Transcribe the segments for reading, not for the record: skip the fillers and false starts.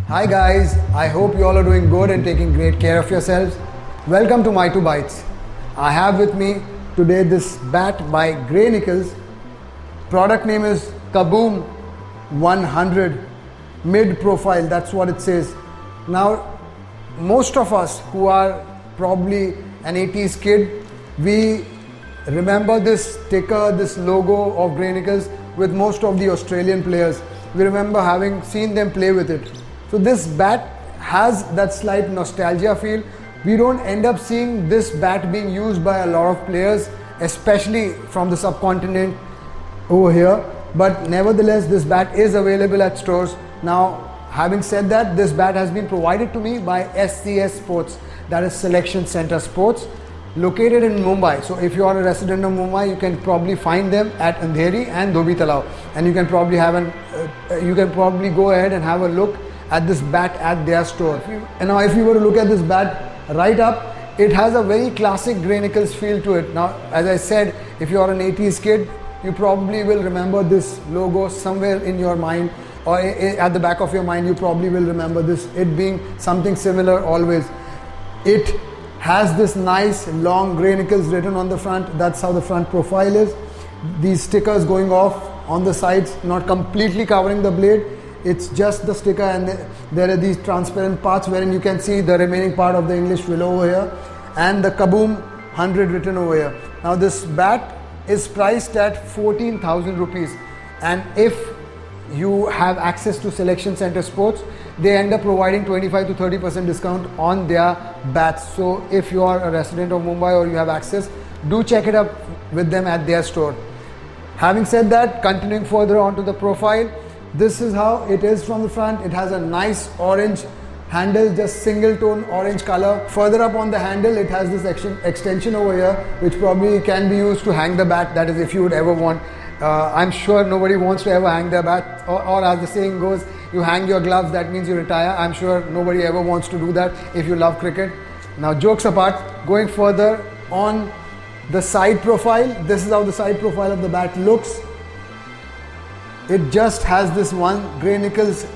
Hi guys, I hope you all are doing good and taking great care of yourselves. Welcome to My Two Bites. I have with me today this bat by Gray Nichols. Product name is Kaboom 100 mid profile, that's what it says. Now, most of us who are probably an 80s kid, we remember this sticker, this logo of Gray Nichols with most of the Australian players. We remember having seen them play with it. So this bat has that slight nostalgia feel. We don't end up seeing this bat being used by a lot of players, especially from the subcontinent over here. But nevertheless, this bat is available at stores. Now, having said that, this bat has been provided to me by SCS Sports, that is Selection Center Sports, located in Mumbai. So if you are a resident of Mumbai, you can probably find them at Andheri and Dhobi Talao, and you can probably go ahead and have a look at this bat at their store. And now if you were to look at this bat right up, it has a very classic Gray Nichols feel to it. Now, as I said, if you are an 80s kid, you probably will remember this logo somewhere in your mind, or at the back of your mind, you probably will remember this, it being something similar always. It has this nice long Gray Nichols written on the front. That's how the front profile is. These stickers going off on the sides, not completely covering the blade. It's just the sticker, and there are these transparent parts wherein you can see the remaining part of the English willow over here, and the Kaboom 100 written over here. Now this bat is priced at 14,000 rupees, and if you have access to Selection Center Sports, they end up providing 25 to 30% discount on their bats. So if you are a resident of Mumbai or you have access, do check it up with them at their store. Having said that, continuing further on to the profile, this is how it is from the front. It has a nice orange handle, just single tone orange color. Further up on the handle, it has this extension over here, which probably can be used to hang the bat. That is, if you would ever want. I'm sure nobody wants to ever hang their bat, or as the saying goes, you hang your gloves, that means you retire. I'm sure nobody ever wants to do that if you love cricket. Now, jokes apart, going further on the side profile, this is how the side profile of the bat looks. It just has this one Gray Nichols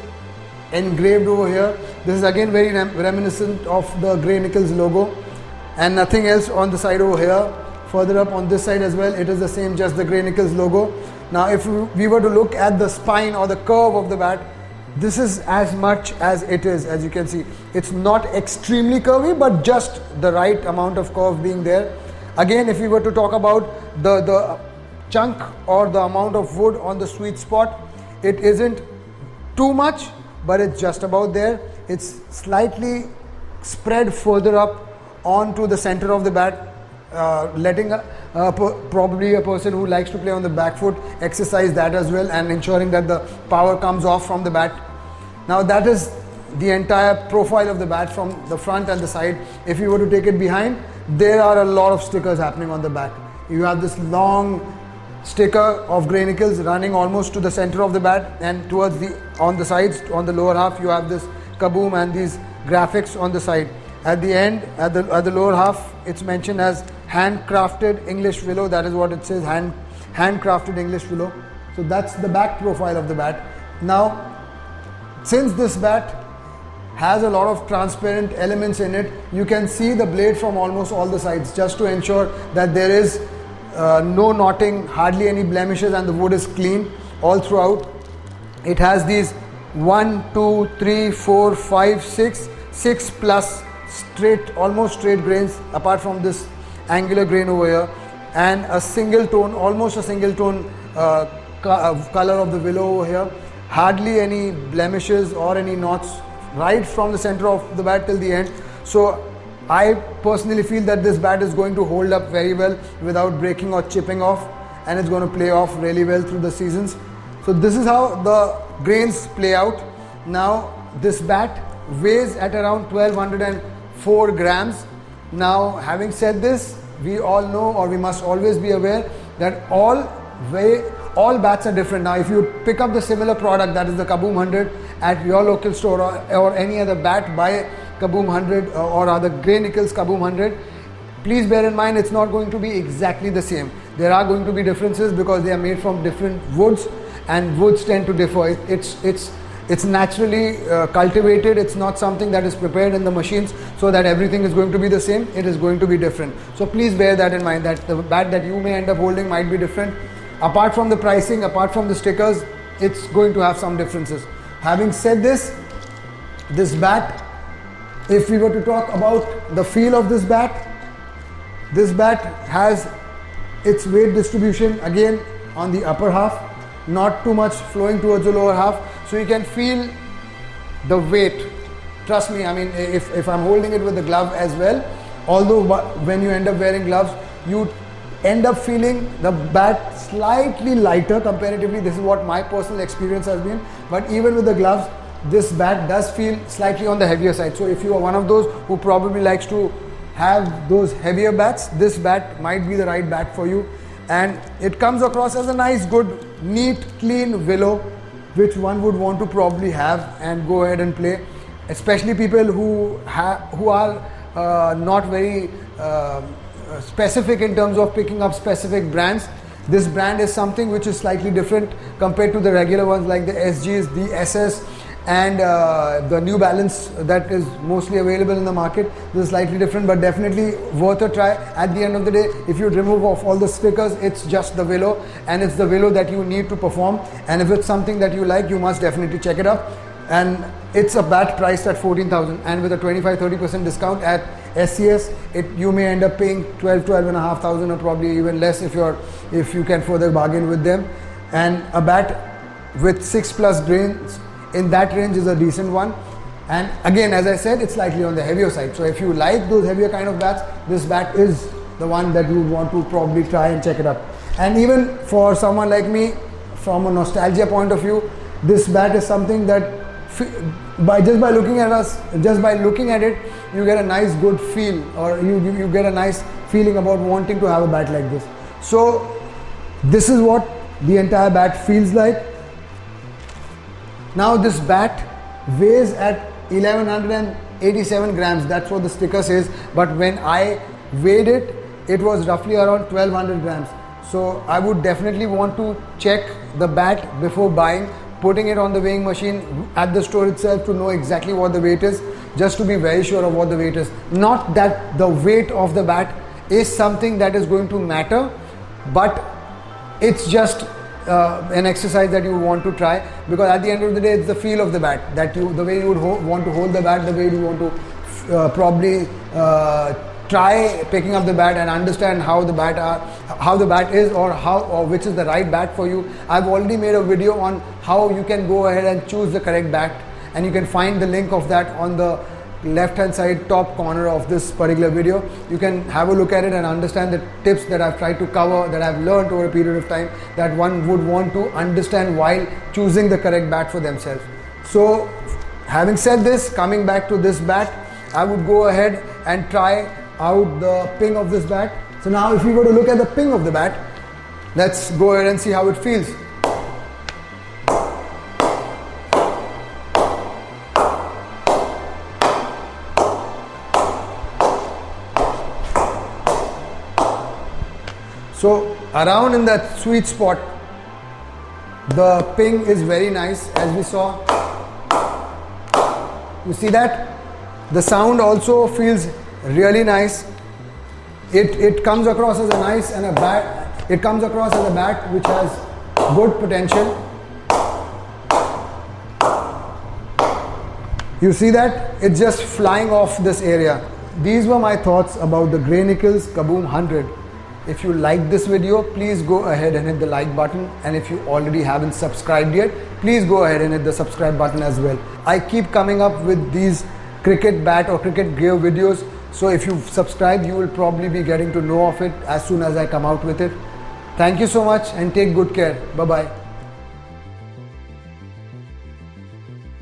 engraved over here. This is again very reminiscent of the Gray Nichols logo, and nothing else on the side over here. Further up on this side as well, it is the same, just the Gray Nichols logo. Now if we were to look at the spine or the curve of the bat, this is as much as it is. As you can see, it's not extremely curvy, but just the right amount of curve being there. Again, if we were to talk about the chunk or the amount of wood on the sweet spot, it isn't too much, but it's just about there. It's slightly spread further up onto the center of the bat, letting probably a person who likes to play on the back foot exercise that as well, and ensuring that the power comes off from the bat. Now that is the entire profile of the bat from the front and the side. If you were to take it behind, there are a lot of stickers happening on the back. You have this long sticker of Gray Nichols running almost to the center of the bat, and towards on the sides, on the lower half, you have this Kaboom and these graphics on the side. At the end, at the lower half, it's mentioned as handcrafted English willow. That is what it says, handcrafted English willow. So that's the back profile of the bat. Now, since this bat has a lot of transparent elements in it, you can see the blade from almost all the sides, just to ensure that there is no knotting, hardly any blemishes, and the wood is clean all throughout. It has these 1, 2, 3, 4, 5, 6 plus straight, almost straight grains, apart from this angular grain over here, and a single tone, almost a single tone color of the willow over here. Hardly any blemishes or any knots right from the center of the bat till the end. So I personally feel that this bat is going to hold up very well without breaking or chipping off, and it's going to play off really well through the seasons. So this is how the grains play out. Now this bat weighs at around 1204 grams. Now, having said this, we all know, or we must always be aware, that all bats are different. Now if you pick up the similar product, that is the Kaboom 100, at your local store, or any other bat by Kaboom 100 or other Gray Nichols Kaboom 100, please bear in mind it's not going to be exactly the same. There are going to be differences because they are made from different woods, and woods tend to differ. It's It's naturally cultivated. It's not something that is prepared in the machines so that everything is going to be the same. It is going to be different. So please bear that in mind, that the bat that you may end up holding might be different. Apart from the pricing, apart from the stickers, it's going to have some differences. Having said this, this bat, if we were to talk about the feel of this bat has its weight distribution again on the upper half, not too much flowing towards the lower half, so you can feel the weight. Trust me, I mean, if I'm holding it with the glove as well, although when you end up wearing gloves, you end up feeling the bat slightly lighter comparatively. This is what my personal experience has been. But even with the gloves, this bat does feel slightly on the heavier side. So if you are one of those who probably likes to have those heavier bats, this bat might be the right bat for you. And it comes across as a nice, good, neat, clean willow, which one would want to probably have and go ahead and play. Especially people who are not very specific in terms of picking up specific brands. This brand is something which is slightly different compared to the regular ones like the SGs, the SS, and the New Balance that is mostly available in the market. This is slightly different, but definitely worth a try. At the end of the day, if you remove off all the stickers, it's just the willow, and it's the willow that you need to perform. And if it's something that you like, you must definitely check it out. And it's a bat priced at 14,000, and with a 25-30% discount at SCS, you may end up paying 12,500 or probably even less if you can further bargain with them. And a bat with 6+ grains in that range is a decent one. And again, as I said, it's slightly on the heavier side. So if you like those heavier kind of bats, this bat is the one that you want to probably try and check it out. And even for someone like me, from a nostalgia point of view, this bat is something that just by looking at it, you get a nice good feel, or you get a nice feeling about wanting to have a bat like this. So this is what the entire bat feels like. Now this bat weighs at 1187 grams. That's what the sticker says. But when I weighed it, it was roughly around 1200 grams. So I would definitely want to check the bat before buying, putting it on the weighing machine at the store itself to know exactly what the weight is, just to be very sure of what the weight is. Not that the weight of the bat is something that is going to matter, but it's just an exercise that you want to try, because at the end of the day, it's the feel of the bat, the way you would want to hold the bat, the way you want to probably try picking up the bat and understand how the bat is, or which is the right bat for you. I've already made a video on how you can go ahead and choose the correct bat, and you can find the link of that on the left hand side top corner of this particular video. You can have a look at it and understand the tips that I've tried to cover, that I've learned over a period of time, that one would want to understand while choosing the correct bat for themselves. So having said this, coming back to this bat, I would go ahead and try out the ping of this bat. So now if you were to look at the ping of the bat, let's go ahead and see how it feels. So around in that sweet spot, the ping is very nice, as we saw. You see that? The sound also feels really nice. It comes across as a nice and a bat. It comes across as a bat which has good potential. You see that? It's just flying off this area. These were my thoughts about the Gray Nichols Kaboom 100. If you like this video, please go ahead and hit the like button, and if you already haven't subscribed yet, please go ahead and hit the subscribe button as well. I keep coming up with these cricket bat or cricket gear videos, so if you subscribe, you will probably be getting to know of it as soon as I come out with it. Thank you so much and take good care. Bye bye.